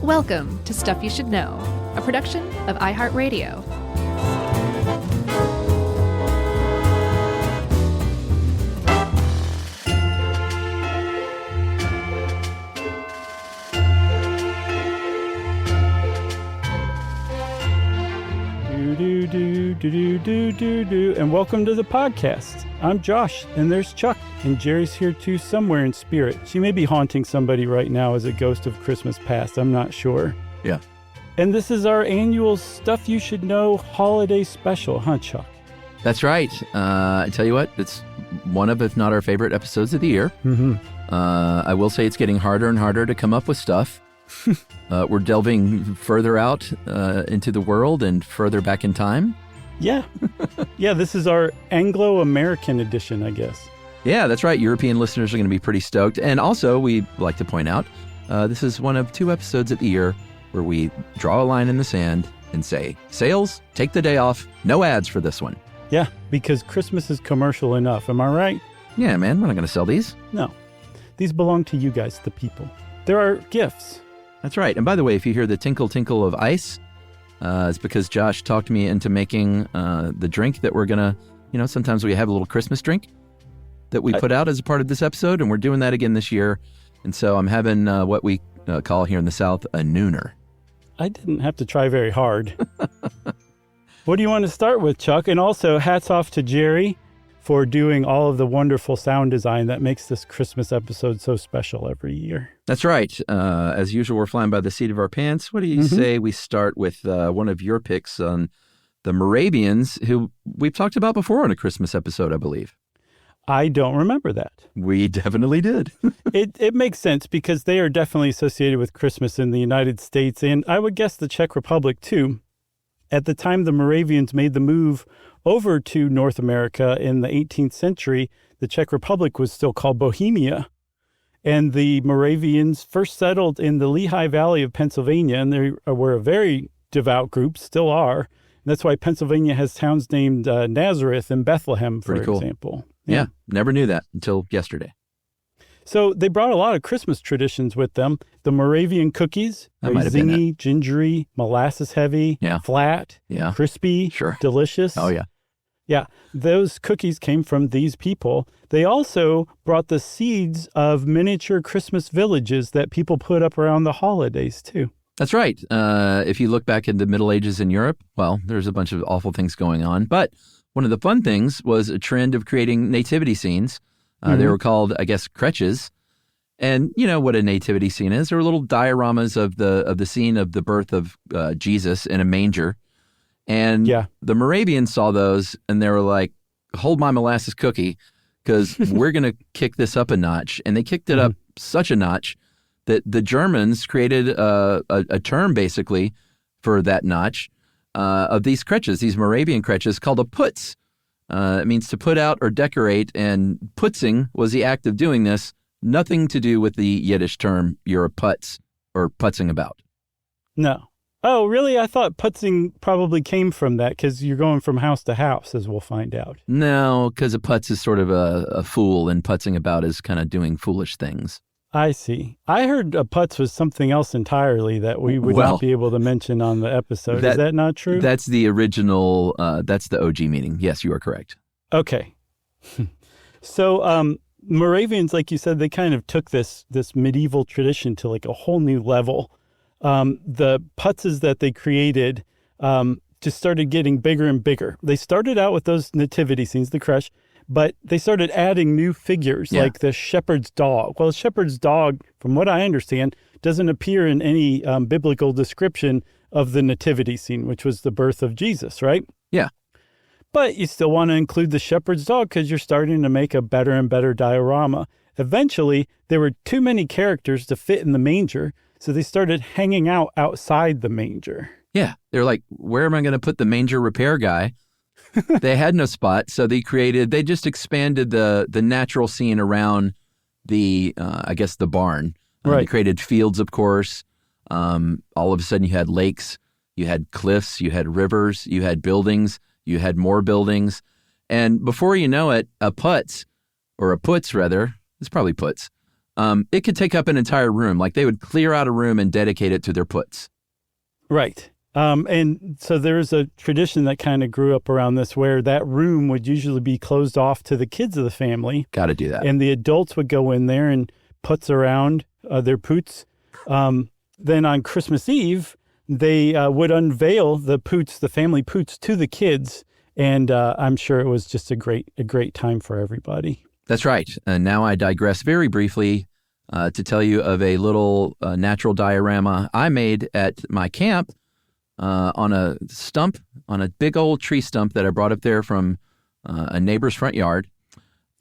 Welcome to Stuff You Should Know, a production of iHeartRadio. And welcome to the podcast. I'm Josh, and there's Chuck, and Jerry's here too somewhere in spirit. She may be haunting somebody right now as a ghost of Christmas past. I'm not sure. Yeah. And this is our annual Stuff You Should Know holiday special, huh, Chuck? That's right. I tell you what, it's one of, if not our favorite episodes of the year. Mm-hmm. I will say it's getting harder and harder to come up with stuff. We're delving further out into the world and further back in time. Yeah. Yeah, this is our Anglo-American edition, I guess. Yeah, that's right. European listeners are going to be pretty stoked. And also, we like to point out, this is one of 2 episodes of the year where we draw a line in the sand and say, sales, take the day off, no ads for this one. Yeah, because Christmas is commercial enough. Am I right? Yeah, man, we're not going to sell these. No. These belong to you guys, the people. There are gifts. That's right. And by the way, if you hear the tinkle tinkle of ice, it's because Josh talked me into making the drink that we're going to, sometimes we have a little Christmas drink that we put out as a part of this episode, and we're doing that again this year. And so I'm having what we call here in the South a nooner. I didn't have to try very hard. What do you want to start with, Chuck? And also, hats off to Jerry for doing all of the wonderful sound design that makes this Christmas episode so special every year. That's right. As usual, we're flying by the seat of our pants. What do you say we start with one of your picks on the Moravians, who we've talked about before on a Christmas episode, I believe? I don't remember that. We definitely did. It makes sense because they are definitely associated with Christmas in the United States, and I would guess the Czech Republic, too. At the time the Moravians made the move over to North America in the 18th century, the Czech Republic was still called Bohemia. And the Moravians first settled in the Lehigh Valley of Pennsylvania, and they were a very devout group, still are. And that's why Pennsylvania has towns named Nazareth and Bethlehem, for example. Yeah, never knew that until yesterday. So they brought a lot of Christmas traditions with them. The Moravian cookies, zingy, gingery, molasses heavy, flat, crispy, delicious. Oh, yeah. Yeah, those cookies came from these people. They also brought the seeds of miniature Christmas villages that people put up around the holidays, too. That's right. If you look back in the Middle Ages in Europe, well, there's a bunch of awful things going on. But one of the fun things was a trend of creating nativity scenes. They were called, I guess, creches. And you know what a nativity scene is. There were little dioramas of the scene of the birth of Jesus in a manger. And the Moravians saw those and they were like, hold my molasses cookie, because we're going to kick this up a notch. And they kicked it up such a notch that the Germans created a term basically for that notch of these creches, these Moravian creches, called a putz. It means to put out or decorate, and putzing was the act of doing this. Nothing to do with the Yiddish term, you're a putz or putzing about. No. Oh, really? I thought putzing probably came from that because you're going from house to house, as we'll find out. No, because a putz is sort of a fool, and putzing about is kind of doing foolish things. I see. I heard a putz was something else entirely that we would not be able to mention on the episode. Is that not true? That's the original, that's the OG meaning. Yes, you are correct. Okay. So Moravians, like you said, they kind of took this medieval tradition to like a whole new level. The putzes that they created just started getting bigger and bigger. They started out with those nativity scenes, the creche, but they started adding new figures like the shepherd's dog. Well, the shepherd's dog, from what I understand, doesn't appear in any biblical description of the nativity scene, which was the birth of Jesus, right? Yeah. But you still want to include the shepherd's dog because you're starting to make a better and better diorama. Eventually, there were too many characters to fit in the manger, so they started hanging out outside the manger. Yeah. They're like, where am I going to put the manger repair guy? They had no spot, so they just expanded the natural scene around the, I guess, the barn. They created fields, of course. All of a sudden you had lakes, you had cliffs, you had rivers, you had buildings, you had more buildings. And before you know it, a putz, or a putz rather, it's probably putz, it could take up an entire room. Like they would clear out a room and dedicate it to their puts. Right. And so there's a tradition that kind of grew up around this where that room would usually be closed off to the kids of the family. Got to do that. And the adults would go in there and putz around their poots. Then on Christmas Eve, they would unveil the poots, the family poots, to the kids. And I'm sure it was just a great time for everybody. That's right. And now I digress very briefly to tell you of a little natural diorama I made at my camp on a stump, on a big old tree stump that I brought up there from a neighbor's front yard.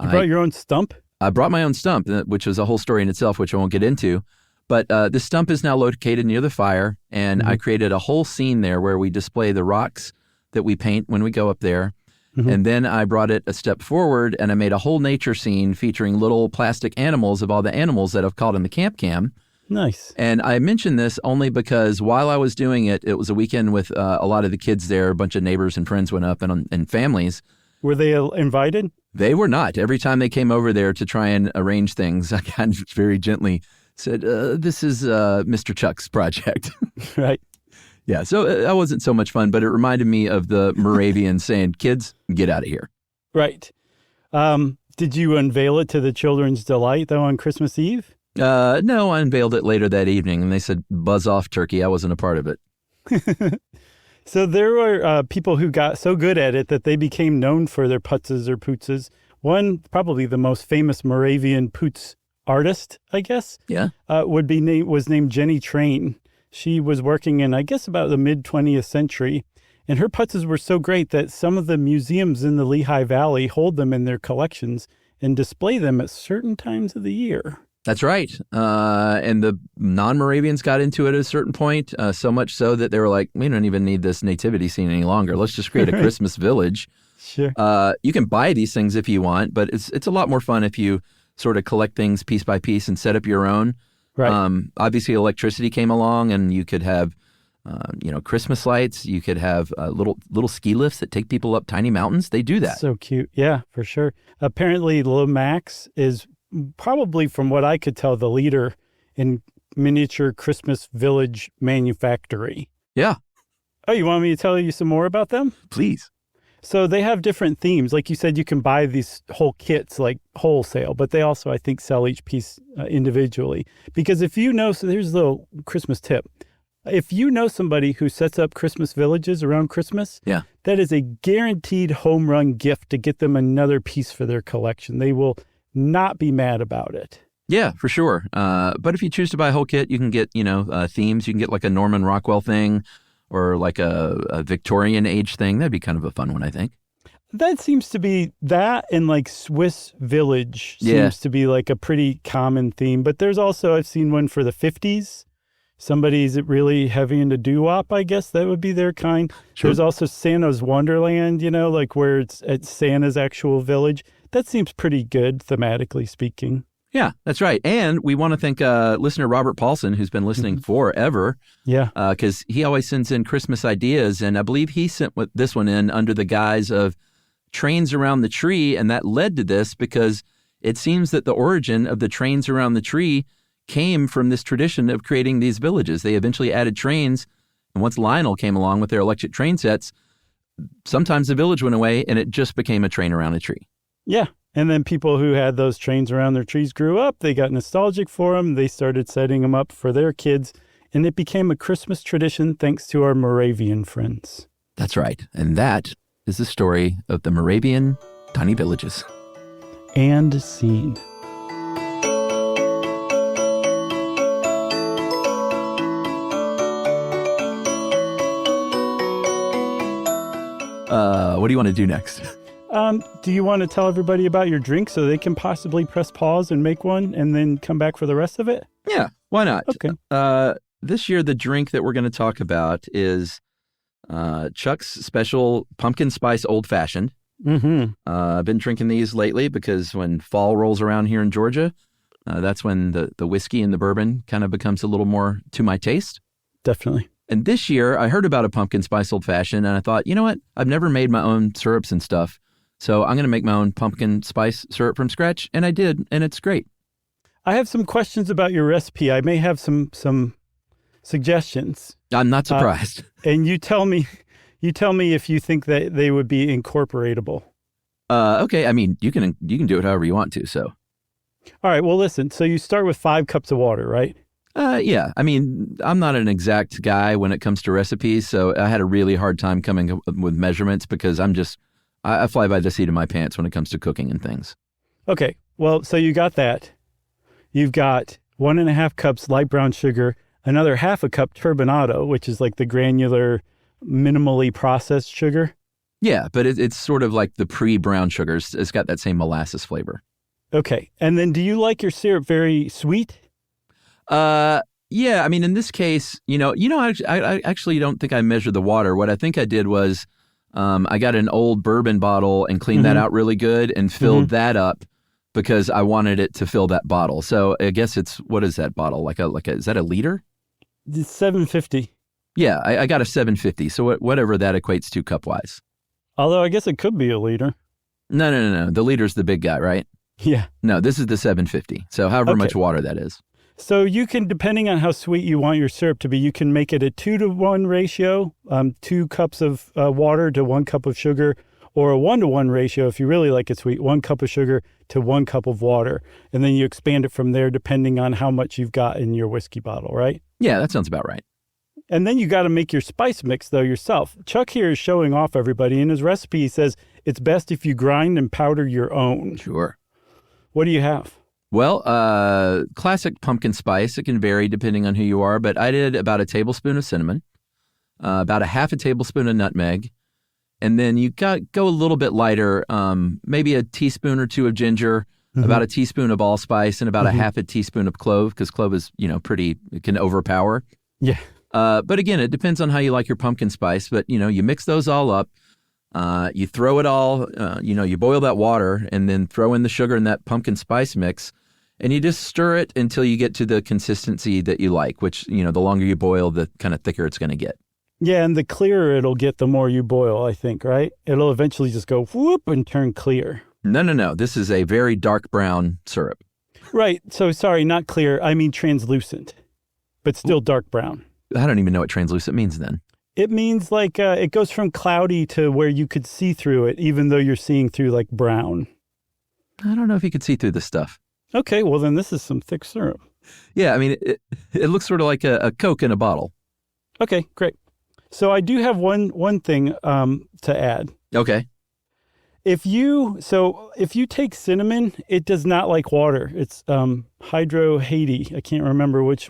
You brought your own stump? I brought my own stump, which was a whole story in itself, which I won't get into. But the stump is now located near the fire, and I created a whole scene there where we display the rocks that we paint when we go up there. And then I brought it a step forward, and I made a whole nature scene featuring little plastic animals of all the animals that I've caught in the camp cam. Nice. And I mentioned this only because while I was doing it, it was a weekend with a lot of the kids there. A bunch of neighbors and friends went up and families. Were they invited? They were not. Every time they came over there to try and arrange things, I kind of very gently said, this is Mr. Chuck's project. Right. Yeah, so that wasn't so much fun, but it reminded me of the Moravians saying, kids, get out of here. Right. Did you unveil it to the children's delight, though, on Christmas Eve? No, I unveiled it later that evening, and they said, buzz off, turkey. I wasn't a part of it. So there were people who got so good at it that they became known for their putzes or pootzes. One, probably the most famous Moravian poots artist, I guess, was named Jenny Train. She was working in, I guess, about the mid-20th century, and her putzes were so great that some of the museums in the Lehigh Valley hold them in their collections and display them at certain times of the year. That's right. And the non-Moravians got into it at a certain point, so much so that they were like, we don't even need this nativity scene any longer. Let's just create a Christmas village. Sure. You can buy these things if you want, but it's a lot more fun if you sort of collect things piece by piece and set up your own. Right. Obviously, electricity came along, and you could have, Christmas lights. You could have little ski lifts that take people up tiny mountains. They do that. So cute. Yeah, for sure. Apparently, Lomax is probably, from what I could tell, the leader in miniature Christmas village manufactory. Yeah. Oh, you want me to tell you some more about them? Please. So they have different themes. Like you said, you can buy these whole kits like wholesale, but they also, I think, sell each piece individually. Because if you know, so here's a little Christmas tip. If you know somebody who sets up Christmas villages around Christmas, that is a guaranteed home run gift to get them another piece for their collection. They will not be mad about it. Yeah, for sure. But if you choose to buy a whole kit, you can get, themes. You can get like a Norman Rockwell thing or like a Victorian age thing. That'd be kind of a fun one, I think. That seems to be that, and like Swiss Village seems to be like a pretty common theme. But there's also, I've seen one for the 50s. Somebody's really heavy into doo-wop, I guess that would be their kind. Sure. There's also Santa's Wonderland, like where it's at Santa's actual village. That seems pretty good, thematically speaking. Yeah, that's right. And we want to thank listener Robert Paulson, who's been listening forever. Yeah. Because he always sends in Christmas ideas. And I believe he sent this one in under the guise of trains around the tree. And that led to this because it seems that the origin of the trains around the tree came from this tradition of creating these villages. They eventually added trains. And once Lionel came along with their electric train sets, sometimes the village went away and it just became a train around a tree. Yeah. And then people who had those trains around their trees grew up. They got nostalgic for them. They started setting them up for their kids. And it became a Christmas tradition thanks to our Moravian friends. That's right. And that is the story of the Moravian tiny villages. And scene. What do you want to do next? Do you want to tell everybody about your drink so they can possibly press pause and make one and then come back for the rest of it? Yeah, why not? Okay. This year, the drink that we're going to talk about is Chuck's special pumpkin spice old fashioned. Mm-hmm. I've been drinking these lately because when fall rolls around here in Georgia, that's when the whiskey and the bourbon kind of becomes a little more to my taste. Definitely. And this year, I heard about a pumpkin spice old fashioned, and I thought, you know what? I've never made my own syrups and stuff, so I'm going to make my own pumpkin spice syrup from scratch, and I did, and it's great. I have some questions about your recipe. I may have some suggestions. I'm not surprised. And you tell me if you think that they would be incorporatable. Okay. I mean, you can do it however you want to. So. All right. Well, listen. So you start with 5 cups of water, right? Yeah. I mean, I'm not an exact guy when it comes to recipes, so I had a really hard time coming up with measurements because I fly by the seat of my pants when it comes to cooking and things. Okay. Well, so you got that. You've got 1.5 cups light brown sugar, another 1/2 cup turbinado, which is like the granular, minimally processed sugar. Yeah, but it's sort of like the pre-brown sugars. It's got that same molasses flavor. Okay. And then do you like your syrup very sweet? Yeah, I mean, in this case, I actually don't think I measured the water. What I think I did was, I got an old bourbon bottle and cleaned that out really good and filled that up because I wanted it to fill that bottle. So I guess what is that bottle? Is that a liter? It's 750. Yeah, I got a 750. So whatever that equates to cup-wise. Although I guess it could be a liter. No. The liter's the big guy, right? Yeah. No, this is the 750. So however much water that is. So you can, depending on how sweet you want your syrup to be, you can make it a 2-to-1 ratio, 2 cups of water to 1 cup of sugar, or a 1-to-1 ratio if you really like it sweet, 1 cup of sugar to 1 cup of water. And then you expand it from there depending on how much you've got in your whiskey bottle, right? Yeah, that sounds about right. And then you got to make your spice mix, though, yourself. Chuck here is showing off everybody. In his recipe, he says it's best if you grind and powder your own. Sure. What do you have? Well, classic pumpkin spice. It can vary depending on who you are, but I did about a tablespoon of cinnamon, about a 1/2 tablespoon of nutmeg, and then you go a little bit lighter, maybe a teaspoon or 2 of ginger, about a teaspoon of allspice, and about a 1/2 teaspoon of clove, because clove is, it can overpower. Yeah. But again, it depends on how you like your pumpkin spice, but, you mix those all up. You throw it all, you boil that water and then throw in the sugar and that pumpkin spice mix, and you just stir it until you get to the consistency that you like, which, the longer you boil, the kind of thicker it's going to get. Yeah, and the clearer it'll get the more you boil, I think, right? It'll eventually just go whoop and turn clear. No. This is a very dark brown syrup. Right. So sorry, not clear. I mean translucent, but still dark brown. I don't even know what translucent means then. It means like it goes from cloudy to where you could see through it, even though you're seeing through like brown. I don't know if you could see through this stuff. Okay, well then this is some thick syrup. Yeah, I mean, it looks sort of like a Coke in a bottle. Okay, great. So I do have one thing to add. Okay. If you take cinnamon, it does not like water. It's hydrohady. I can't remember what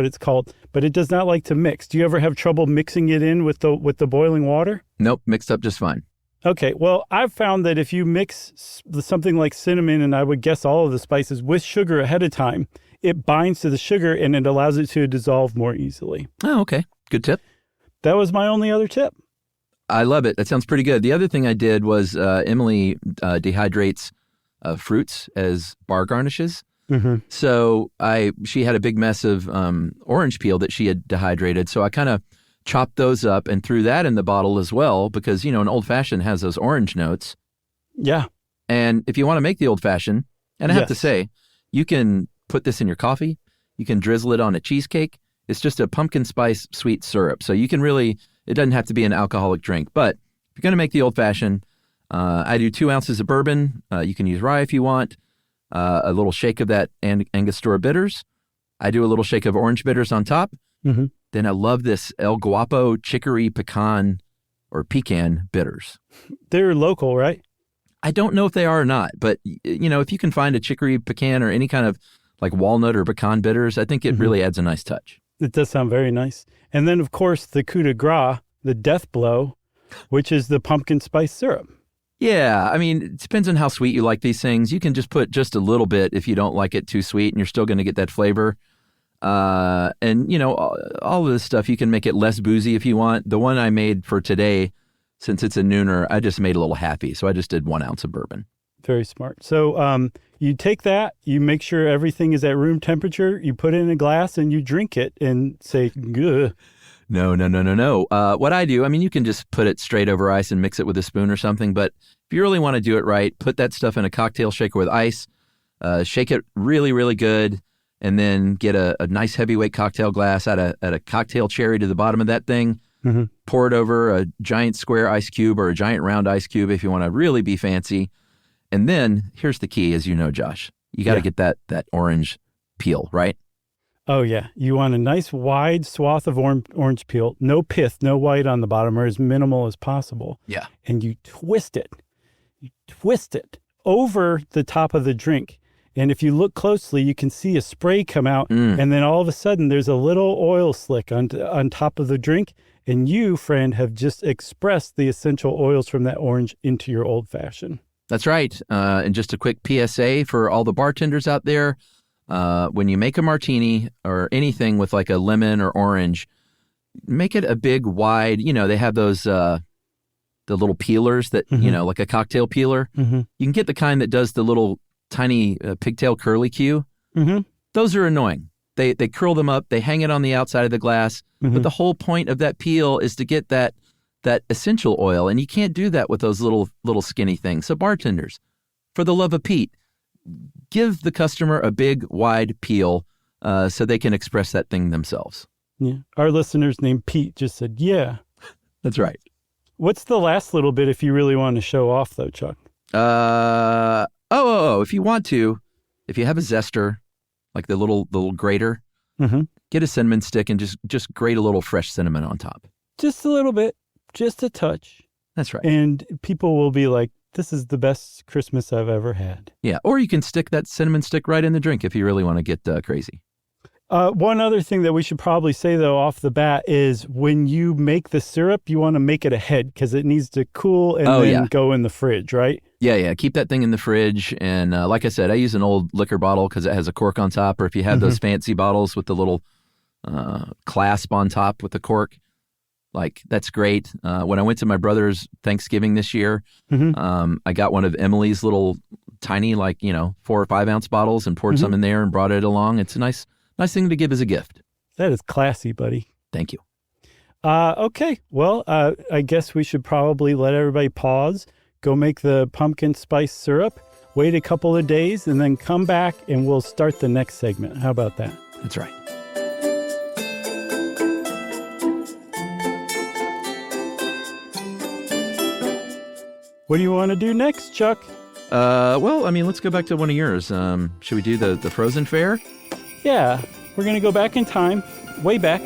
it's called, but it does not like to mix. Do you ever have trouble mixing it in with the boiling water? Nope, mixed up just fine. Okay, well, I've found that if you mix something like cinnamon, and I would guess all of the spices, with sugar ahead of time, it binds to the sugar and it allows it to dissolve more easily. Oh, okay. Good tip. That was my only other tip. I love it. That sounds pretty good. The other thing I did was Emily dehydrates fruits as bar garnishes. Mm-hmm. So she had a big mess of orange peel that she had dehydrated. So I kind of chopped those up and threw that in the bottle as well because, an old fashioned has those orange notes. Yeah. And if you want to make the old fashioned, and I have to Yes. say, you can put this in your coffee. You can drizzle it on a cheesecake. It's just a pumpkin spice sweet syrup. So you can really, it doesn't have to be an alcoholic drink. But if you're going to make the old fashioned, I do 2 ounces of bourbon. You can use rye if you want. A little shake of that Angostura bitters. I do a little shake of orange bitters on top. Mm-hmm. Then I love this El Guapo chicory pecan bitters. They're local, right? I don't know if they are or not, but if you can find a chicory pecan or any kind of like walnut or pecan bitters, I think it really adds a nice touch. It does sound very nice. And then, of course, the coup de grace, the death blow, which is the pumpkin spice syrup. Yeah, I mean, it depends on how sweet you like these things. You can just put just a little bit if you don't like it too sweet, and you're still going to get that flavor. And, all of this stuff, you can make it less boozy if you want. The one I made for today, since it's a nooner, I just made a little happy. So I just did 1 ounce of bourbon. Very smart. So you take that, you make sure everything is at room temperature, you put it in a glass, and you drink it and say, "Gah." No. What I do, I mean, you can just put it straight over ice and mix it with a spoon or something. But if you really want to do it right, put that stuff in a cocktail shaker with ice, shake it really, really good, and then get a nice heavyweight cocktail glass, add a cocktail cherry to the bottom of that thing, pour it over a giant square ice cube or a giant round ice cube if you want to really be fancy. And then here's the key, as you know, Josh. You got to get that orange peel, right? Oh, yeah. You want a nice wide swath of orange peel, no pith, no white on the bottom, or as minimal as possible. Yeah. And you twist it. You twist it over the top of the drink. And if you look closely, you can see a spray come out. And then all of a sudden, there's a little oil slick on top of the drink. And you, friend, have just expressed the essential oils from that orange into your old fashioned. That's right. And just a quick PSA for all the bartenders out there. When you make a martini or anything with like a lemon or orange, make it a big, wide, they have those, the little peelers that, like a cocktail peeler. You can get the kind that does the little tiny pigtail curly cue. Those are annoying. They curl them up, they hang it on the outside of the glass. But the whole point of that peel is to get that essential oil. And you can't do that with those little skinny things. So bartenders, for the love of Pete, give the customer a big, wide peel so they can express that thing themselves. Yeah. Our listeners named Pete just said, yeah. That's right. What's the last little bit if you really want to show off, though, Chuck? If you want to, if you have a zester, like the little grater, get a cinnamon stick and just grate a little fresh cinnamon on top. Just a little bit, just a touch. That's right. And people will be like, this is the best Christmas I've ever had. Yeah, or you can stick that cinnamon stick right in the drink if you really want to get crazy. One other thing that we should probably say, though, off the bat is when you make the syrup, you want to make it ahead because it needs to cool and then go in the fridge, right? Yeah. Keep that thing in the fridge. And like I said, I use an old liquor bottle because it has a cork on top. Or if you have those fancy bottles with the little clasp on top with the cork, like that's great. When I went to my brother's Thanksgiving this year, I got one of Emily's little tiny, 4 or 5 ounce bottles and poured some in there and brought it along. It's a nice thing to give as a gift. That is classy, buddy. Thank you. Okay. Well, I guess we should probably let everybody pause, go make the pumpkin spice syrup, wait a couple of days, and then come back and we'll start the next segment. How about that? That's right. What do you want to do next, Chuck? Let's go back to one of yours. Should we do the Frozen Fair? Yeah, we're going to go back in time, way back.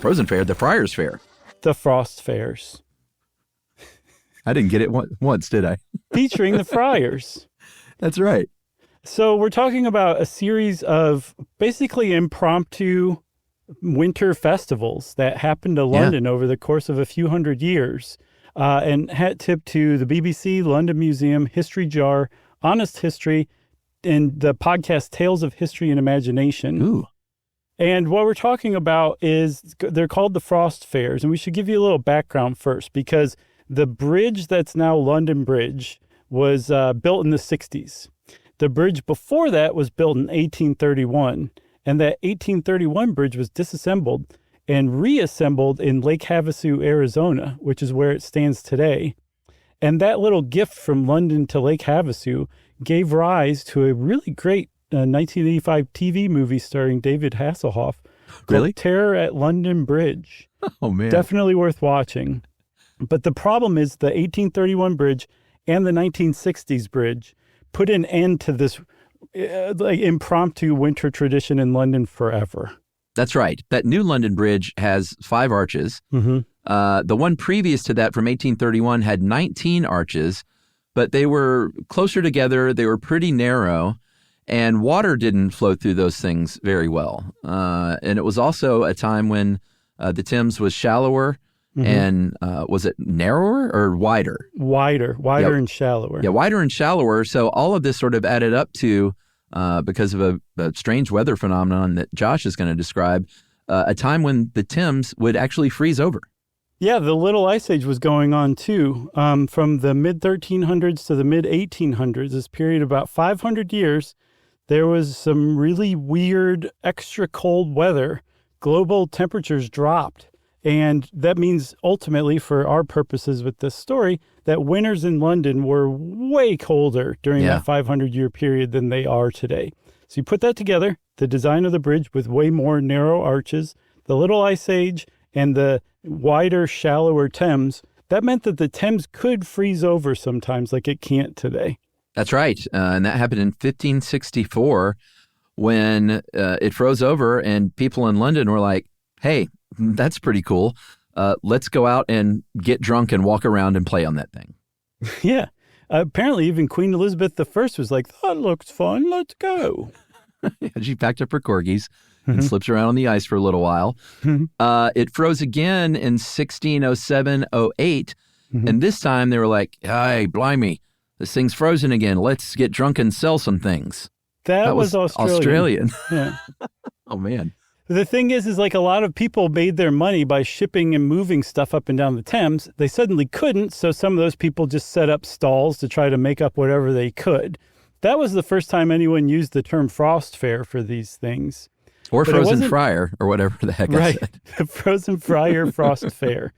Frozen Fair, the Friars Fair. The Frost Fairs. I didn't get it once, did I? Featuring the Friars. That's right. So we're talking about a series of basically impromptu winter festivals that happened to London over the course of a few hundred years. And hat tip to the BBC, London Museum, History Jar, Honest History, and the podcast Tales of History and Imagination. Ooh. And what we're talking about is they're called the Frost Fairs. And we should give you a little background first, because the bridge that's now London Bridge was built in the 60s. The bridge before that was built in 1831. And that 1831 bridge was disassembled and reassembled in Lake Havasu, Arizona, which is where it stands today. And that little gift from London to Lake Havasu gave rise to a really great 1985 TV movie starring David Hasselhoff called Terror at London Bridge. Oh, man. Definitely worth watching. But the problem is the 1831 bridge and the 1960s bridge put an end to this impromptu winter tradition in London forever. That's right. That new London Bridge has 5 arches. The one previous to that from 1831 had 19 arches, but they were closer together. They were pretty narrow, and water didn't flow through those things very well. And it was also a time when the Thames was shallower. And was it narrower or wider? Wider and shallower. Yeah, wider and shallower. So all of this sort of added up to, because of a strange weather phenomenon that Josh is going to describe, a time when the Thames would actually freeze over. Yeah, the Little Ice Age was going on too. From the mid-1300s to the mid-1800s, this period of about 500 years, there was some really weird, extra cold weather. Global temperatures dropped. And that means ultimately, for our purposes with this story, that winters in London were way colder during that 500-year period than they are today. So you put that together, the design of the bridge with way more narrow arches, the Little Ice Age, and the wider, shallower Thames, that meant that the Thames could freeze over sometimes like it can't today. That's right. And that happened in 1564 when it froze over and people in London were like, hey, that's pretty cool. Let's go out and get drunk and walk around and play on that thing. Yeah. Apparently, even Queen Elizabeth I was like, that looks fun. Let's go. She packed up her corgis and slips around on the ice for a little while. It froze again in 1607-08. And this time they were like, hey, blimey, this thing's frozen again. Let's get drunk and sell some things. That was Australian. Yeah. Oh, man. The thing is like a lot of people made their money by shipping and moving stuff up and down the Thames. They suddenly couldn't, so some of those people just set up stalls to try to make up whatever they could. That was the first time anyone used the term frost fair for these things. Or but frozen fryer, or whatever the heck I said. Right, frozen fryer frost fair.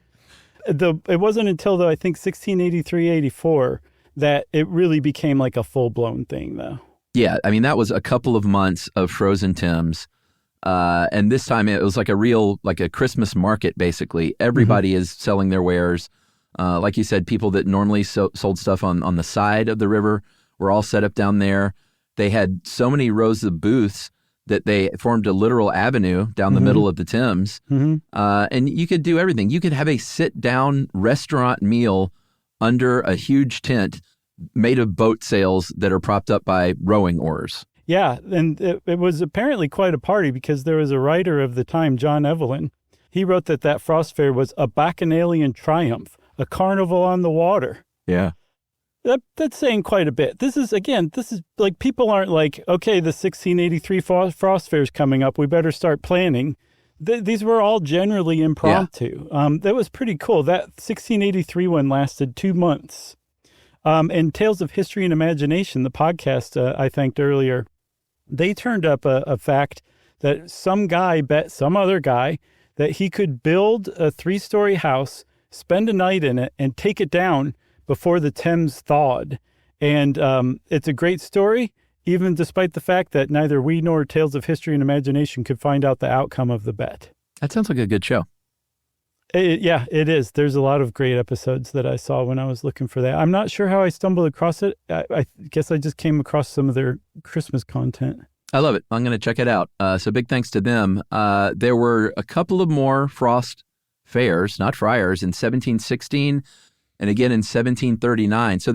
It wasn't until, though, I think 1683-84 that it really became like a full-blown thing, though. Yeah, I mean, that was a couple of months of frozen Thames. And this time it was like a Christmas market, basically. Everybody is selling their wares. Like you said, people that normally sold stuff on the side of the river were all set up down there. They had so many rows of booths that they formed a literal avenue down the middle of the Thames. And you could do everything. You could have a sit-down restaurant meal under a huge tent made of boat sails that are propped up by rowing oars. Yeah, and it was apparently quite a party because there was a writer of the time, John Evelyn. He wrote that frost fair was a bacchanalian triumph, a carnival on the water. Yeah. That's saying quite a bit. This is like people aren't like, okay, the 1683 frost fair is coming up. We better start planning. These were all generally impromptu. Yeah. That was pretty cool. That 1683 one lasted 2 months. And Tales of History and Imagination, the podcast I thanked earlier, they turned up a fact that some guy bet some other guy that he could build a 3-story house, spend a night in it, and take it down before the Thames thawed. And it's a great story, even despite the fact that neither we nor Tales of History and Imagination could find out the outcome of the bet. That sounds like a good show. Yeah, it is. There's a lot of great episodes that I saw when I was looking for that. I'm not sure how I stumbled across it. I guess I just came across some of their Christmas content. I love it. I'm going to check it out. So big thanks to them. There were a couple of more frost fairs, not friars, in 1716 and again in 1739. So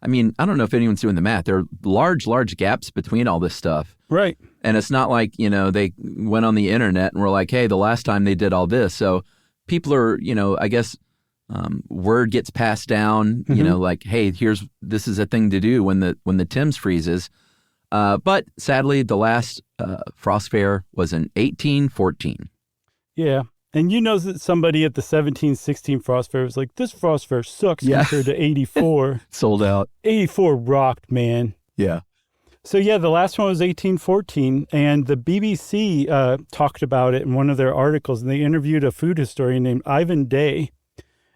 I don't know if anyone's doing the math. There are large gaps between all this stuff. Right. And it's not like, they went on the internet and were like, hey, the last time they did all this. So people are, I guess, word gets passed down, like, hey, this is a thing to do when the Thames freezes. But sadly, the last frost fair was in 1814. Yeah. And that somebody at the 1716 frost fair was like, this frost fair sucks compared to 84. Sold out. 84 rocked, man. Yeah. So, the last one was 1814, and the BBC talked about it in one of their articles, and they interviewed a food historian named Ivan Day,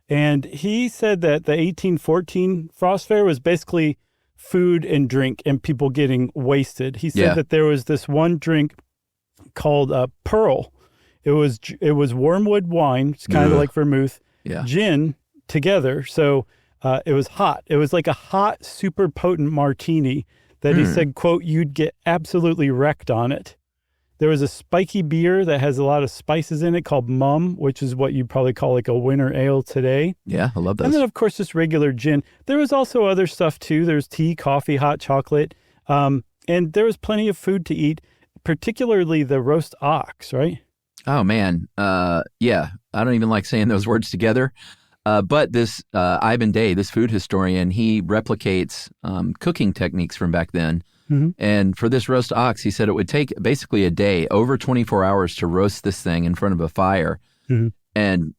and he said that the 1814 frost fair was basically food and drink and people getting wasted. He said that there was this one drink called Pearl. It was wormwood wine, it's kind of like vermouth, gin together, so it was hot. It was like a hot, super potent martini that he said, quote, you'd get absolutely wrecked on it. There was a spiky beer that has a lot of spices in it called Mum, which is what you'd probably call like a winter ale today. Yeah, I love those. And then, of course, just regular gin. There was also other stuff, too. There's tea, coffee, hot chocolate. And there was plenty of food to eat, particularly the roast ox, right? Oh, man. Yeah, I don't even like saying those words together. But this Ivan Day, this food historian, he replicates cooking techniques from back then. And for this roast ox, he said it would take basically a day, over 24 hours to roast this thing in front of a fire. And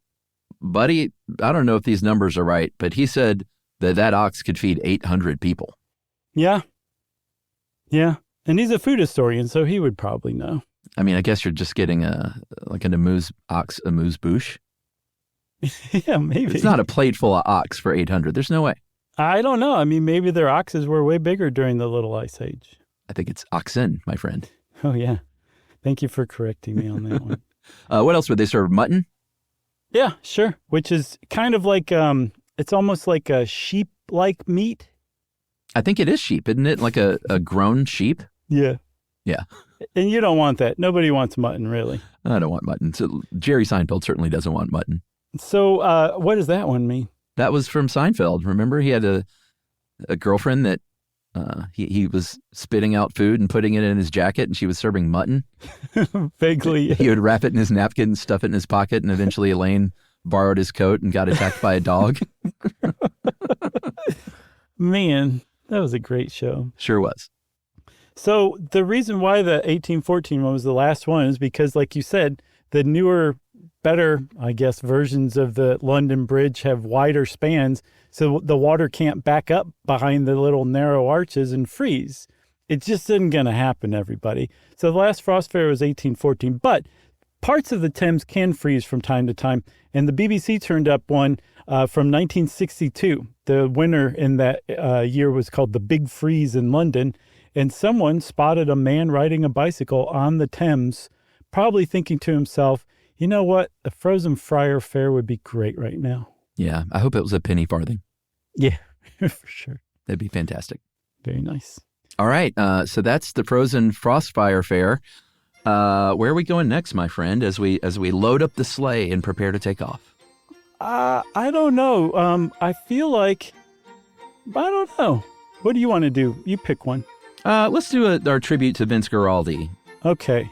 buddy, I don't know if these numbers are right, but he said that ox could feed 800 people. Yeah. Yeah. And he's a food historian, so he would probably know. I mean, I guess you're just getting like an amuse-bouche. Yeah, maybe. It's not a plate full of ox for 800. There's no way. I don't know. I mean, maybe their oxes were way bigger during the Little Ice Age. I think it's oxen, my friend. Oh, yeah. Thank you for correcting me on that one. What else would they serve? Mutton? Yeah, sure. Which is kind of like, it's almost like a sheep-like meat. I think it is sheep, isn't it? Like a grown sheep? Yeah. Yeah. And you don't want that. Nobody wants mutton, really. I don't want mutton. So Jerry Seinfeld certainly doesn't want mutton. So what does that one mean? That was from Seinfeld. Remember, he had a girlfriend that he was spitting out food and putting it in his jacket, and she was serving mutton. Vaguely. He would wrap it in his napkin, stuff it in his pocket, and eventually Elaine borrowed his coat and got attacked by a dog. Man, that was a great show. Sure was. So the reason why the 1814 one was the last one is because, like you said, the newer, better, I guess, versions of the London Bridge have wider spans, so the water can't back up behind the little narrow arches and freeze. It just isn't going to happen, everybody. So the last frost fair was 1814, but parts of the Thames can freeze from time to time, and the BBC turned up one from 1962. The winter in that year was called the Big Freeze in London, and someone spotted a man riding a bicycle on the Thames, probably thinking to himself, you know what? A frozen Friar Fair would be great right now. Yeah, I hope it was a penny farthing. Yeah, for sure. That'd be fantastic. Very nice. All right, so that's the Frozen Frostfire Fair. Where are we going next, my friend, as we load up the sleigh and prepare to take off? I don't know. I feel like, I don't know. What do you want to do? You pick one. Let's do our tribute to Vince Guaraldi. Okay.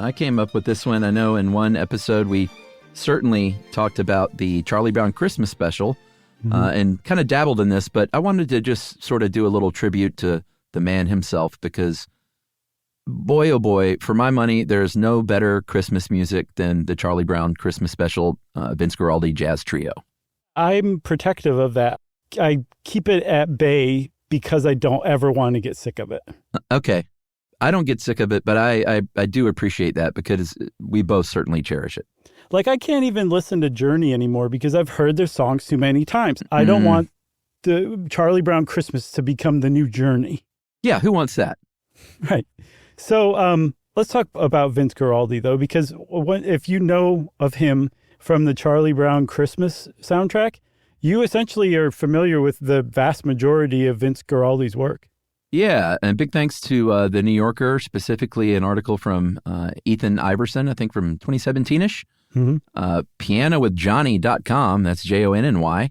I came up with this one. I know in one episode we certainly talked about the Charlie Brown Christmas special and kind of dabbled in this, but I wanted to just sort of do a little tribute to the man himself because, boy, oh boy, for my money, there's no better Christmas music than the Charlie Brown Christmas special, Vince Guaraldi Jazz Trio. I'm Protective of that. I keep it at bay because I don't ever want to get sick of it. Okay. I don't get sick of it, but I do appreciate that because we both certainly cherish it. Like, I can't even listen to Journey anymore because I've heard their songs too many times. I don't want the Charlie Brown Christmas to become the new Journey. Yeah, who wants that? Right. So let's talk about Vince Guaraldi, though, because if you know of him from the Charlie Brown Christmas soundtrack, you essentially are familiar with the vast majority of Vince Guaraldi's work. Yeah, and big thanks to The New Yorker, specifically an article from Ethan Iverson, I think from 2017-ish. Pianowithjohnny.com, that's Jonny,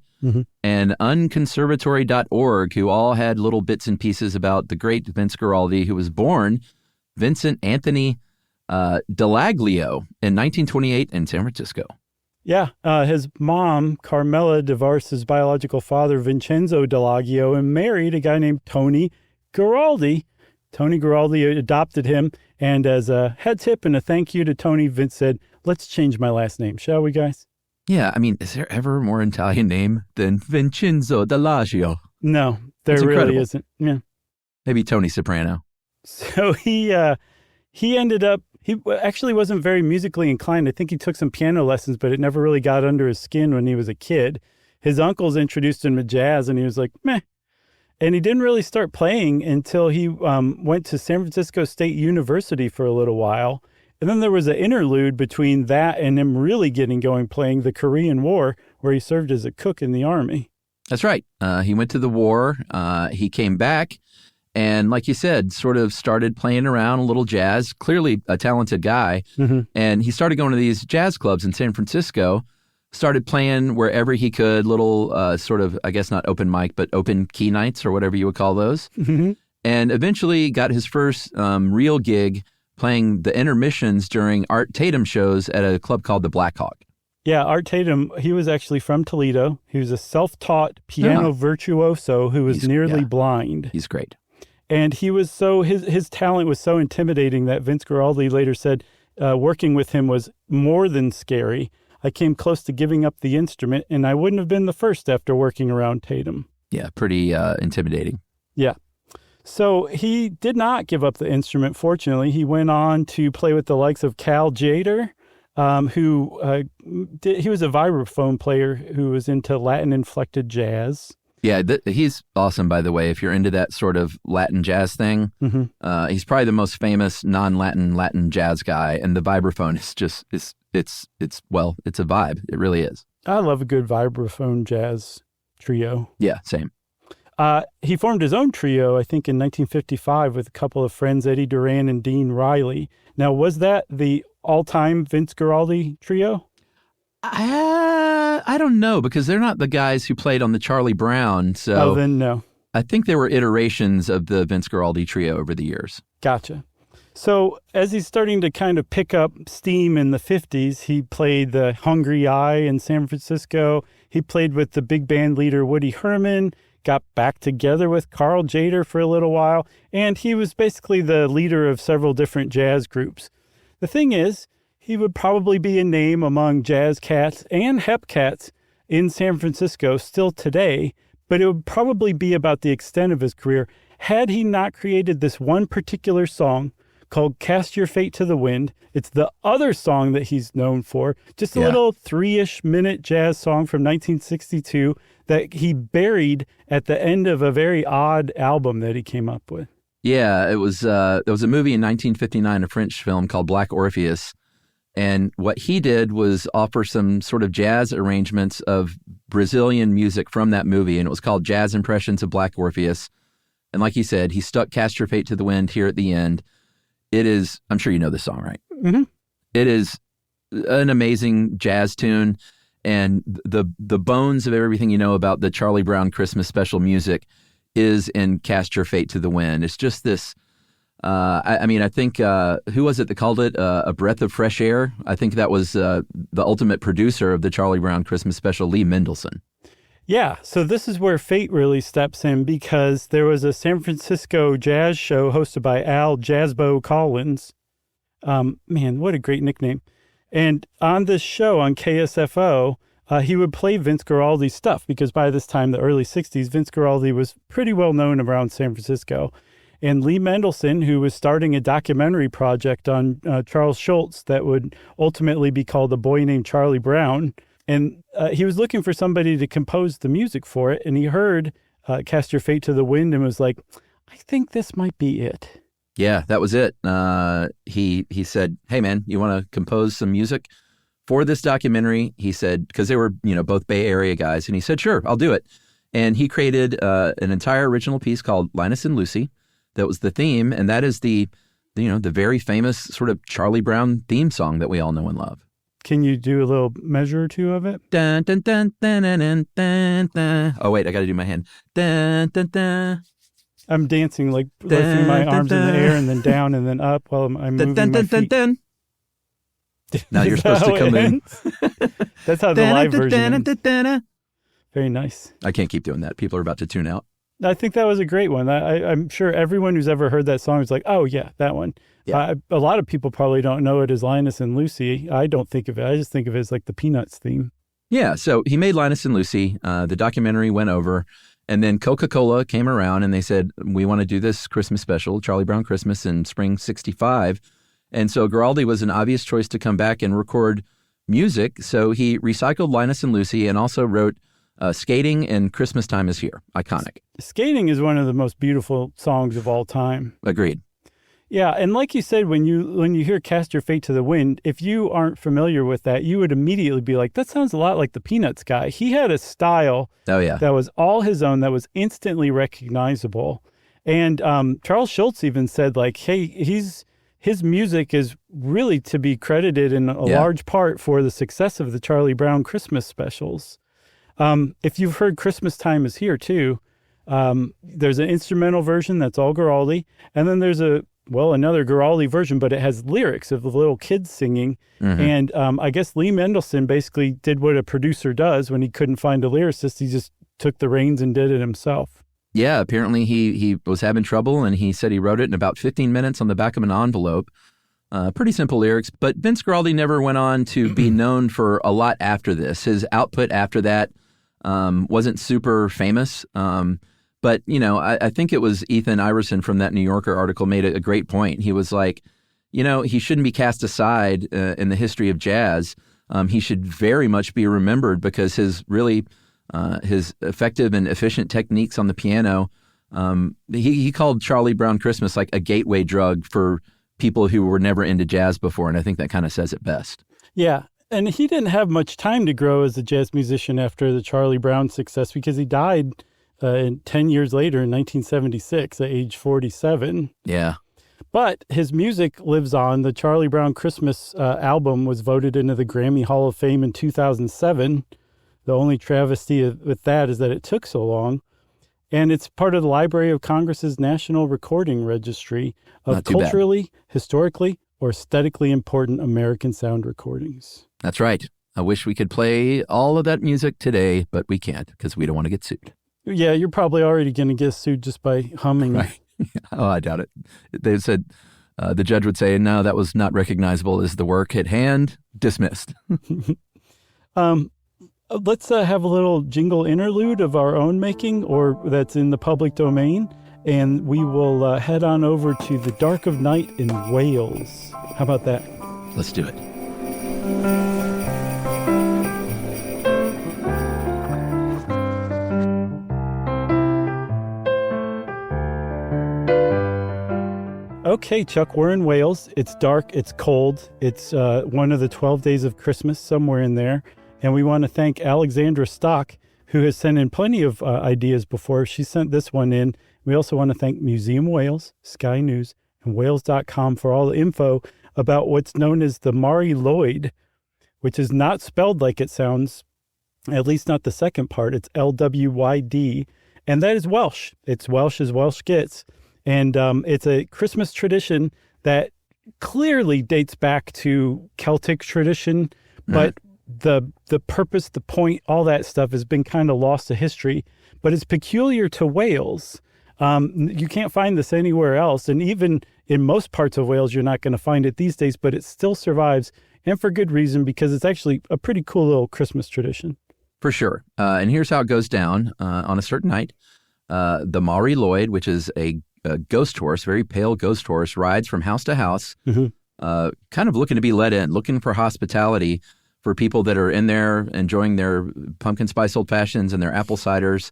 and unconservatory.org, who all had little bits and pieces about the great Vince Guaraldi, who was born Vincent Anthony Delaglio in 1928 in San Francisco. Yeah, his mom, Carmela, divorced his biological father, Vincenzo Delaglio, and married a guy named Tony Guaraldi. Tony Guaraldi adopted him, and as a head tip and a thank you to Tony, Vince said, let's change my last name, shall we, guys? Yeah, I mean, is there ever a more Italian name than Vincenzo Delaglio? No, there really isn't. Yeah. Maybe Tony Soprano. So he ended up, he actually wasn't very musically inclined. I think he took some piano lessons, but it never really got under his skin when he was a kid. His uncles introduced him to jazz, and he was like, meh. And he didn't really start playing until he went to San Francisco State University for a little while. And then there was an interlude between that and him really getting going playing the Korean War, where he served as a cook in the Army. That's right. He went to the war. He came back and, like you said, sort of started playing around a little jazz, clearly a talented guy. And he started going to these jazz clubs in San Francisco, started playing wherever he could, little sort of, I guess not open mic, but open key nights or whatever you would call those. And eventually got his first real gig playing the intermissions during Art Tatum shows at a club called the Black Hawk. Yeah, Art Tatum, he was actually from Toledo. He was a self-taught piano virtuoso who was nearly blind. He's great. And he was so, his talent was so intimidating that Vince Guaraldi later said working with him was more than scary. I came close to giving up the instrument, and I wouldn't have been the first after working around Tatum. Yeah, pretty intimidating. Yeah. So he did not give up the instrument, fortunately. He went on to play with the likes of Cal Tjader, he was a vibraphone player who was into Latin-inflected jazz. Yeah, he's awesome, by the way. If you're into that sort of Latin jazz thing, he's probably the most famous non-Latin jazz guy. And the vibraphone is just, it's a vibe. It really is. I love a good vibraphone jazz trio. Yeah, same. He formed his own trio, I think, in 1955 with a couple of friends, Eddie Duran and Dean Riley. Now, was that the all-time Vince Guaraldi trio? I don't know, because they're not the guys who played on the Charlie Brown. So then no. I think there were iterations of the Vince Guaraldi trio over the years. Gotcha. So as he's starting to kind of pick up steam in the 50s, he played the Hungry Eye in San Francisco. He played with the big band leader Woody Herman, got back together with Carl Tjader for a little while, and he was basically the leader of several different jazz groups. The thing is, he would probably be a name among jazz cats and hep cats in San Francisco still today, but it would probably be about the extent of his career had he not created this one particular song called Cast Your Fate to the Wind. It's the other song that he's known for, just a little 3-ish minute jazz song from 1962 that he buried at the end of a very odd album that he came up with. Yeah, it was there was a movie in 1959, a French film called Black Orpheus. And what he did was offer some sort of jazz arrangements of Brazilian music from that movie. And it was called Jazz Impressions of Black Orpheus. And like he said, he stuck Cast Your Fate to the Wind here at the end. It is, I'm sure you know this song, right? Mm-hmm. It is an amazing jazz tune. And the bones of everything you know about the Charlie Brown Christmas special music is in Cast Your Fate to the Wind. It's just this, I think, who was it that called it a breath of fresh air? I think that was the ultimate producer of the Charlie Brown Christmas special, Lee Mendelson. Yeah, so this is where fate really steps in, because there was a San Francisco jazz show hosted by Al Jazzbo Collins. Man, what a great nickname. And on this show on KSFO, he would play Vince Guaraldi's stuff, because by this time, the early 60s, Vince Guaraldi was pretty well known around San Francisco. And Lee Mendelson, who was starting a documentary project on Charles Schultz that would ultimately be called A Boy Named Charlie Brown, and he was looking for somebody to compose the music for it, and he heard Cast Your Fate to the Wind and was like, I think this might be it. Yeah, that was it. He said, hey, man, you want to compose some music for this documentary? He said, because they were, both Bay Area guys, and he said, sure, I'll do it. And he created an entire original piece called Linus and Lucy. That was the theme, and that is the very famous sort of Charlie Brown theme song that we all know and love. Can you do a little measure or two of it? Dun, dun, dun, dun, dun, dun, dun, dun. Oh, wait, I got to do my hand. Dun, dun, dun. I'm dancing, like lifting my arms in the air and then down and then up while I'm moving my feet. Dun. Now you're supposed to come in. That's how the live version ends. Very nice. I can't keep doing that. People are about to tune out. I think that was a great one. I'm sure everyone who's ever heard that song is like, oh, yeah, that one. Yeah. A lot of people probably don't know it as Linus and Lucy. I don't think of it. I just think of it as like the Peanuts theme. Yeah, so he made Linus and Lucy. The documentary went over, and then Coca-Cola came around and they said, we want to do this Christmas special, Charlie Brown Christmas in spring 65. And so Guaraldi was an obvious choice to come back and record music. So he recycled Linus and Lucy and also wrote Skating and Christmas Time Is Here. Iconic. Skating is one of the most beautiful songs of all time. Agreed. Yeah, and like you said, when you hear Cast Your Fate to the Wind, if you aren't familiar with that, you would immediately be like, that sounds a lot like the Peanuts guy. He had a style that was all his own, that was instantly recognizable. And Charles Schultz even said, like, hey, his music is really to be credited in a large part for the success of the Charlie Brown Christmas specials. If you've heard Christmas Time Is Here, too, there's an instrumental version that's all Guaraldi, and then there's another Guaraldi version, but it has lyrics of the little kids singing. Mm-hmm. And I guess Lee Mendelson basically did what a producer does when he couldn't find a lyricist. He just took the reins and did it himself. Yeah, apparently he was having trouble, and he said he wrote it in about 15 minutes on the back of an envelope. Pretty simple lyrics, but Vince Guaraldi never went on to be known for a lot after this. His output after that wasn't super famous. But, I think it was Ethan Iverson from that New Yorker article made a great point. He was like, he shouldn't be cast aside in the history of jazz. He should very much be remembered because his effective and efficient techniques on the piano, he called Charlie Brown Christmas like a gateway drug for people who were never into jazz before. And I think that kind of says it best. Yeah. And he didn't have much time to grow as a jazz musician after the Charlie Brown success because he died 10 years later in 1976 at age 47. Yeah. But his music lives on. The Charlie Brown Christmas album was voted into the Grammy Hall of Fame in 2007. The only travesty with that is that it took so long. And it's part of the Library of Congress's National Recording Registry of culturally, historically, or aesthetically important American sound recordings. That's right. I wish we could play all of that music today, but we can't because we don't want to get sued. Yeah, you're probably already going to get sued just by humming. Right. Oh, I doubt it. They said the judge would say, no, that was not recognizable as the work at hand. Dismissed. Let's have a little jingle interlude of our own making or that's in the public domain, and we will head on over to the Dark of Night in Wales. How about that? Let's do it. Okay, Chuck, we're in Wales. It's dark, it's cold. It's one of the 12 days of Christmas, somewhere in there. And we want to thank Alexandra Stock, who has sent in plenty of ideas before. She sent this one in. We also want to thank Museum Wales, Sky News, and Wales.com for all the info about what's known as the Mari Lwyd, which is not spelled like it sounds, at least not the second part. It's Lwyd, and that is Welsh. It's Welsh as Welsh gets. And it's a Christmas tradition that clearly dates back to Celtic tradition, but the purpose, the point, all that stuff has been kind of lost to history. But it's peculiar to Wales. You can't find this anywhere else. And even in most parts of Wales, you're not going to find it these days, but it still survives, and for good reason, because it's actually a pretty cool little Christmas tradition. For sure. And here's how it goes down. On a certain night, the Mari Lwyd, which is a ghost horse, very pale ghost horse, rides from house to house, kind of looking to be let in, looking for hospitality for people that are in there enjoying their pumpkin spice old fashions and their apple ciders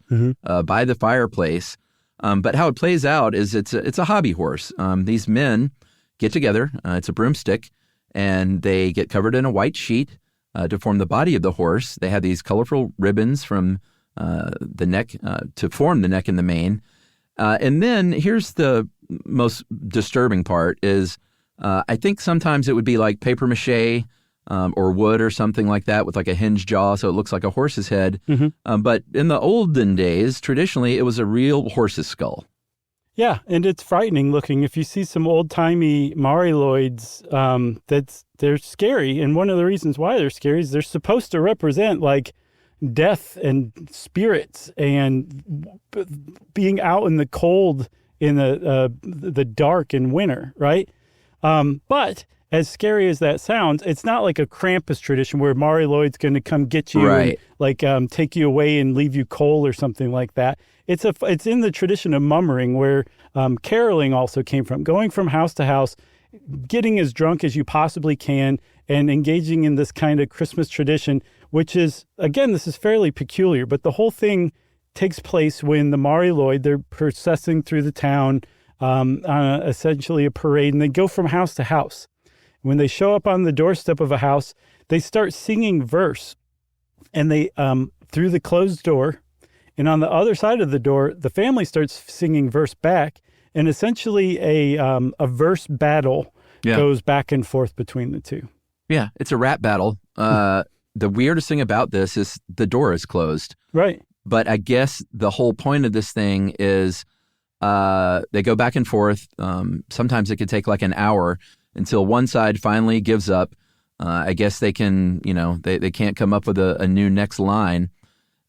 by the fireplace. But how it plays out is it's a hobby horse. These men get together, it's a broomstick, and they get covered in a white sheet to form the body of the horse. They have these colorful ribbons from the neck to form the neck and the mane. And then here's the most disturbing part is I think sometimes it would be like paper mache or wood or something like that with like a hinged jaw, so it looks like a horse's head. But in the olden days, traditionally, it was a real horse's skull. Yeah, and it's frightening looking. If you see some old-timey Mari Lwyds, they're scary. And one of the reasons why they're scary is they're supposed to represent like death and spirits and being out in the cold in the dark in winter, right? But as scary as that sounds, it's not like a Krampus tradition where Mari Lwyd's going to come get you and like take you away and leave you cold or something like that. It's in the tradition of mummering where caroling also came from, going from house to house, getting as drunk as you possibly can and engaging in this kind of Christmas tradition, which is, again, this is fairly peculiar, but the whole thing takes place when the Mari Lwyd, they're processing through the town on essentially a parade, and they go from house to house. When they show up on the doorstep of a house, they start singing verse, and they through the closed door, and on the other side of the door, the family starts singing verse back, and essentially a verse battle goes back and forth between the two. Yeah, it's a rap battle. The weirdest thing about this is the door is closed. Right. But I guess the whole point of this thing is they go back and forth. Sometimes it could take like an hour until one side finally gives up. I guess they can, they can't come up with a new next line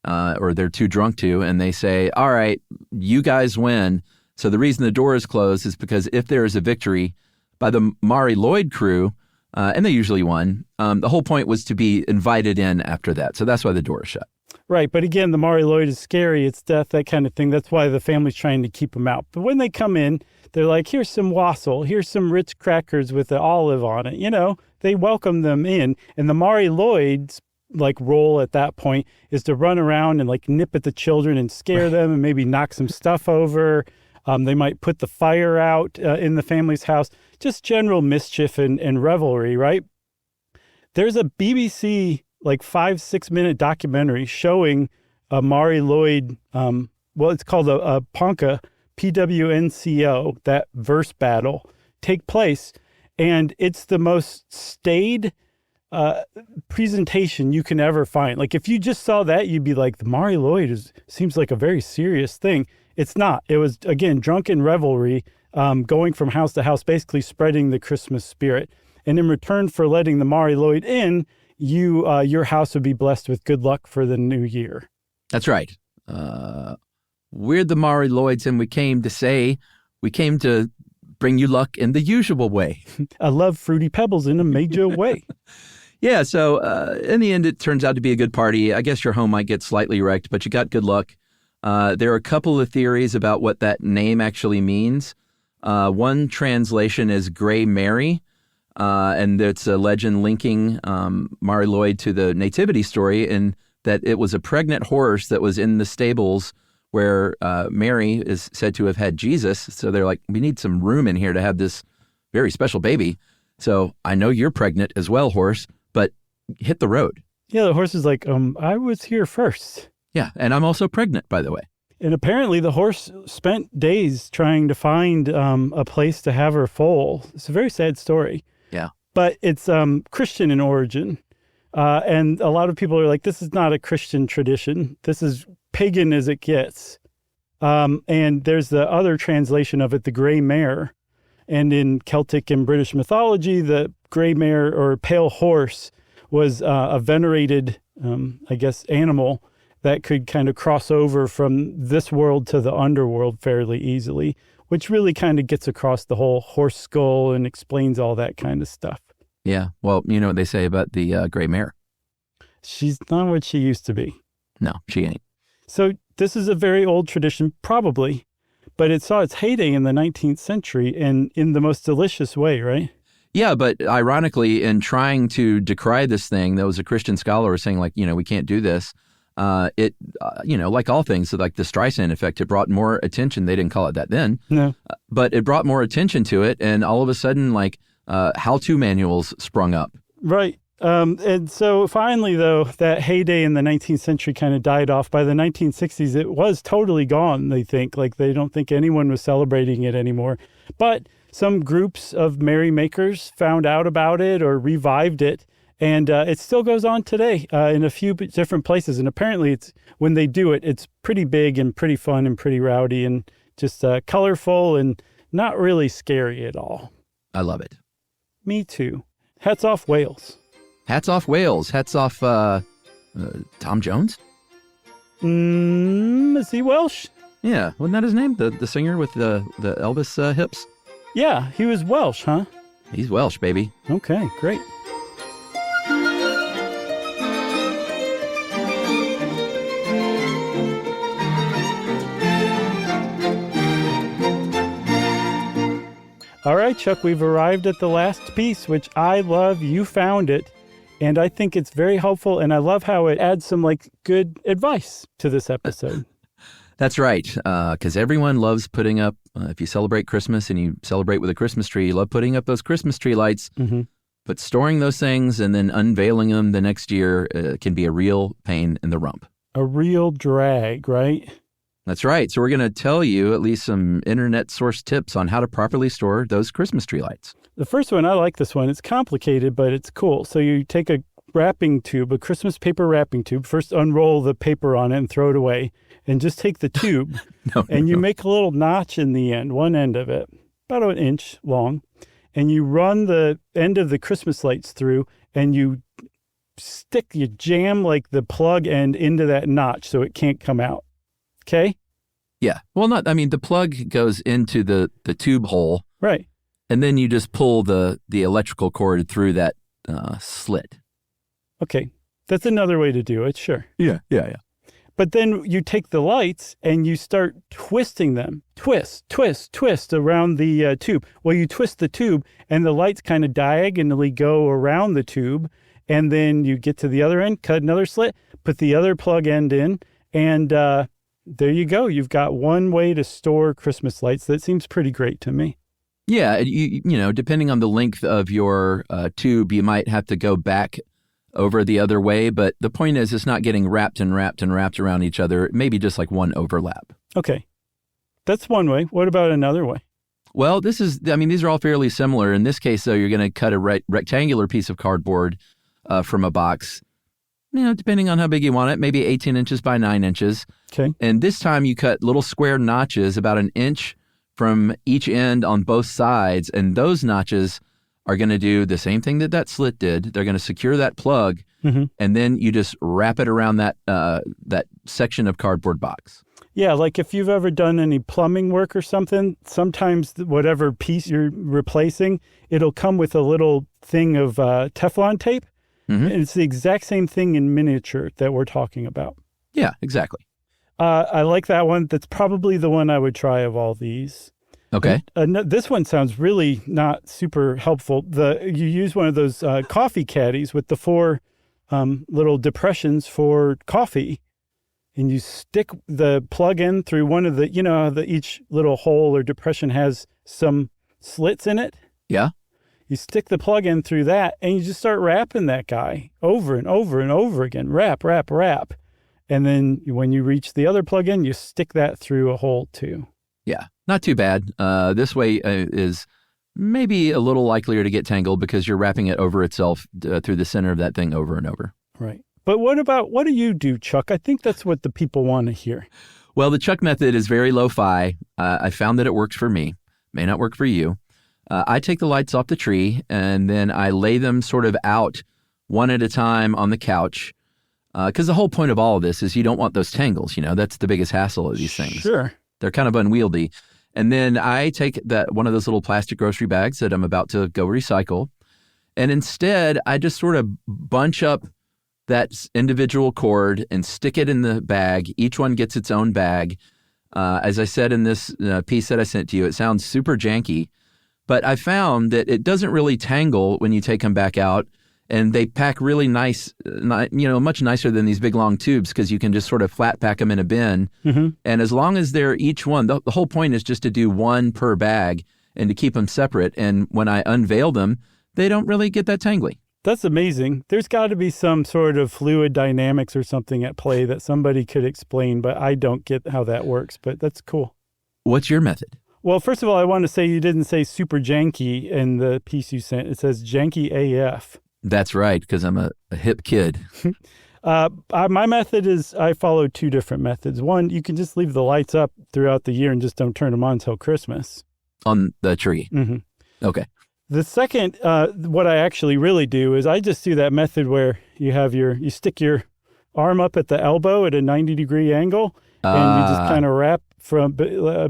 or they're too drunk to, and they say, all right, you guys win. So the reason the door is closed is because if there is a victory by the Mari Lwyd crew, and they usually won, the whole point was to be invited in after that. So that's why the door is shut. Right. But again, the Mari Lloyd is scary. It's death, that kind of thing. That's why the family's trying to keep them out. But when they come in, they're like, here's some wassail. Here's some rich crackers with the olive on it. You know, they welcome them in. And the Mari Lloyd's like role at that point is to run around and like nip at the children and scare them and maybe knock some stuff over. They might put the fire out in the family's house. Just general mischief and revelry, right? There's a BBC like 5-6 minute documentary showing a Mari Lloyd, it's called a Ponca, PWNCO, that verse battle take place. And it's the most staid presentation you can ever find. Like if you just saw that, you'd be like, the Mari Lloyd seems like a very serious thing. It's not. It was, again, drunken revelry, going from house to house, basically spreading the Christmas spirit. And in return for letting the Mari Lloyd in, your house would be blessed with good luck for the new year. That's right. We're the Mari Lloyds, and we came to bring you luck in the usual way. I love Fruity Pebbles in a major way. Yeah, so in the end, it turns out to be a good party. I guess your home might get slightly wrecked, but you got good luck. There are a couple of theories about what that name actually means. One translation is Grey Mary, and it's a legend linking Mari Lloyd to the nativity story, and that it was a pregnant horse that was in the stables where Mary is said to have had Jesus. So they're like, we need some room in here to have this very special baby. So I know you're pregnant as well, horse, but hit the road. Yeah, the horse is like, I was here first. Yeah, and I'm also pregnant, by the way. And apparently the horse spent days trying to find a place to have her foal. It's a very sad story. Yeah. But it's Christian in origin. And a lot of people are like, this is not a Christian tradition. This is pagan as it gets. And there's the other translation of it, the gray mare. And in Celtic and British mythology, the gray mare or pale horse was a venerated, animal that could kind of cross over from this world to the underworld fairly easily, which really kind of gets across the whole horse skull and explains all that kind of stuff. Yeah. Well, you know what they say about the gray mare? She's not what she used to be. No, she ain't. So this is a very old tradition, probably, but it saw its heyday in the 19th century and in the most delicious way, right? Yeah, but ironically, in trying to decry this thing, there was a Christian scholar saying, like, we can't do this. Like all things, like the Streisand effect, it brought more attention. They didn't call it that then. No. But it brought more attention to it, and all of a sudden, how-to manuals sprung up. Right. And so finally, though, that heyday in the 19th century kind of died off. By the 1960s, it was totally gone, they think. Like, they don't think anyone was celebrating it anymore. But some groups of merrymakers found out about it or revived it. And it still goes on today in a few different places. And apparently, when they do it, it's pretty big and pretty fun and pretty rowdy and just colorful and not really scary at all. I love it. Me too. Hats off Wales. Hats off Wales. Hats off Tom Jones? Is he Welsh? Yeah. Wasn't that his name? The singer with the Elvis hips? Yeah, he was Welsh, huh? He's Welsh, baby. Okay, great. All right, Chuck, we've arrived at the last piece, which I love. You found it, and I think it's very helpful, and I love how it adds some, good advice to this episode. That's right, because everyone loves putting up, if you celebrate Christmas and you celebrate with a Christmas tree, you love putting up those Christmas tree lights, but storing those things and then unveiling them the next year can be a real pain in the rump. A real drag, right? That's right. So we're going to tell you at least some internet source tips on how to properly store those Christmas tree lights. The first one, I like this one. It's complicated, but it's cool. So you take a wrapping tube, a Christmas paper wrapping tube, first unroll the paper on it and throw it away, and just take the tube you make a little notch in the end, one end of it, about an inch long, and you run the end of the Christmas lights through, and you jam the plug end into that notch so it can't come out. Okay? Yeah. Well, the plug goes into the tube hole. Right. And then you just pull the electrical cord through that slit. Okay. That's another way to do it, sure. Yeah. But then you take the lights and you start twisting them. Twist around the tube. Well, you twist the tube and the lights kind of diagonally go around the tube. And then you get to the other end, cut another slit, put the other plug end in, and there you go. You've got one way to store Christmas lights. That seems pretty great to me. Yeah, you know, depending on the length of your tube, you might have to go back over the other way. But the point is, it's not getting wrapped around each other. Maybe just like one overlap. Okay. That's one way. What about another way? Well, these are all fairly similar. In this case, though, you're going to cut a rectangular piece of cardboard from a box, you know, depending on how big you want it, maybe 18 inches by 9 inches. Okay. And this time you cut little square notches about an inch from each end on both sides. And those notches are going to do the same thing that slit did. They're going to secure that plug. Mm-hmm. And then you just wrap it around that section of cardboard box. Yeah, like if you've ever done any plumbing work or something, sometimes whatever piece you're replacing, it'll come with a little thing of Teflon tape. Mm-hmm. And it's the exact same thing in miniature that we're talking about. Yeah, exactly. I like that one. That's probably the one I would try of all these. Okay. This one sounds really not super helpful. You use one of those coffee caddies with the 4 little depressions for coffee, and you stick the plug in through one of the, you know, each little hole or depression has some slits in it. Yeah. You stick the plug in through that, and you just start wrapping that guy over and over and over again. Wrap. And then when you reach the other plug in, you stick that through a hole too. Yeah, not too bad. This way is maybe a little likelier to get tangled because you're wrapping it over itself through the center of that thing over and over. Right. But what do you do, Chuck? I think that's what the people want to hear. Well, the Chuck method is very lo-fi. I found that it works for me. May not work for you. I take the lights off the tree and then I lay them sort of out one at a time on the couch. Because the whole point of all of this is you don't want those tangles. You know, that's the biggest hassle of these things. Sure. They're kind of unwieldy. And then I take one of those little plastic grocery bags that I'm about to go recycle. And instead, I just sort of bunch up that individual cord and stick it in the bag. Each one gets its own bag. As I said in this piece that I sent to you, it sounds super janky. But I found that it doesn't really tangle when you take them back out. And they pack really nice, much nicer than these big long tubes because you can just sort of flat pack them in a bin. Mm-hmm. And as long as they're each one, the whole point is just to do one per bag and to keep them separate. And when I unveil them, they don't really get that tangly. That's amazing. There's got to be some sort of fluid dynamics or something at play that somebody could explain, but I don't get how that works. But that's cool. What's your method? Well, first of all, I want to say you didn't say super janky in the piece you sent. It says janky AF. That's right, because I'm a hip kid. My method is I follow 2 different methods. One, you can just leave the lights up throughout the year and just don't turn them on until Christmas. On the tree? Mm-hmm. Okay. The second, what I actually really do is I just do that method where you stick your arm up at the elbow at a 90-degree angle, and you just kind of wrap from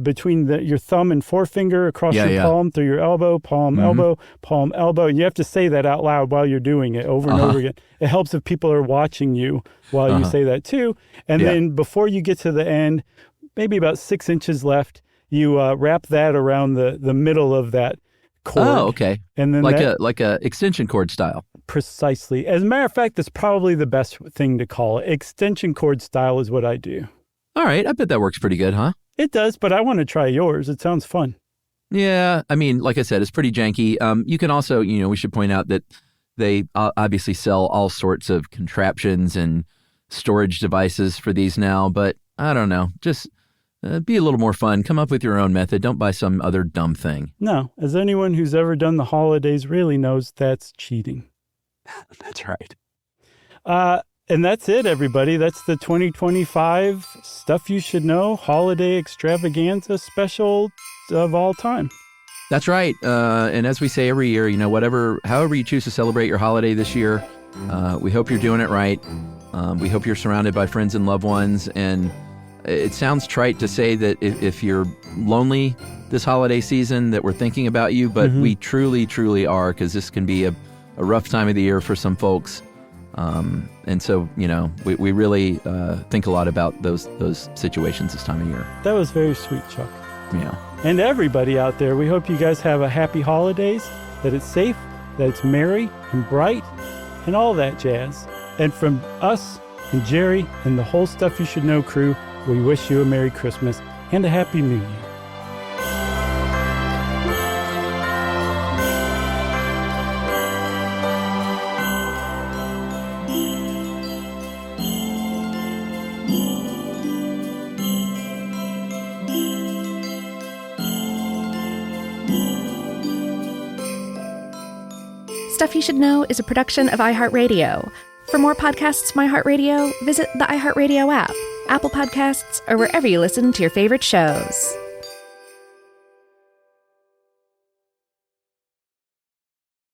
between your thumb and forefinger across your palm through your elbow, palm, elbow, palm, elbow. And you have to say that out loud while you're doing it over and over again. It helps if people are watching you while you say that too. And then before you get to the end, maybe about 6 inches left, you wrap that around the middle of that cord. Oh, okay. And then like a extension cord style. Precisely. As a matter of fact, that's probably the best thing to call it. Extension cord style is what I do. All right. I bet that works pretty good, huh? It does, but I want to try yours. It sounds fun. Yeah. I mean, like I said, it's pretty janky. You can also, we should point out that they obviously sell all sorts of contraptions and storage devices for these now, but I don't know. Just be a little more fun. Come up with your own method. Don't buy some other dumb thing. No. As anyone who's ever done the holidays really knows, that's cheating. That's right. And that's it, everybody. That's the 2025 Stuff You Should Know Holiday Extravaganza special of all time. That's right. And as we say every year, however you choose to celebrate your holiday this year, we hope you're doing it right. We hope you're surrounded by friends and loved ones. And it sounds trite to say that if you're lonely this holiday season, that we're thinking about you, but we truly, truly are, because this can be a rough time of the year for some folks. And so, we really think a lot about those situations this time of year. That was very sweet, Chuck. Yeah. And everybody out there, we hope you guys have a happy holidays, that it's safe, that it's merry and bright, and all that jazz. And from us and Jerry and the whole Stuff You Should Know crew, we wish you a Merry Christmas and a Happy New Year. Stuff You Should Know is a production of iHeartRadio. For more podcasts from iHeartRadio, visit the iHeartRadio app, Apple Podcasts, or wherever you listen to your favorite shows.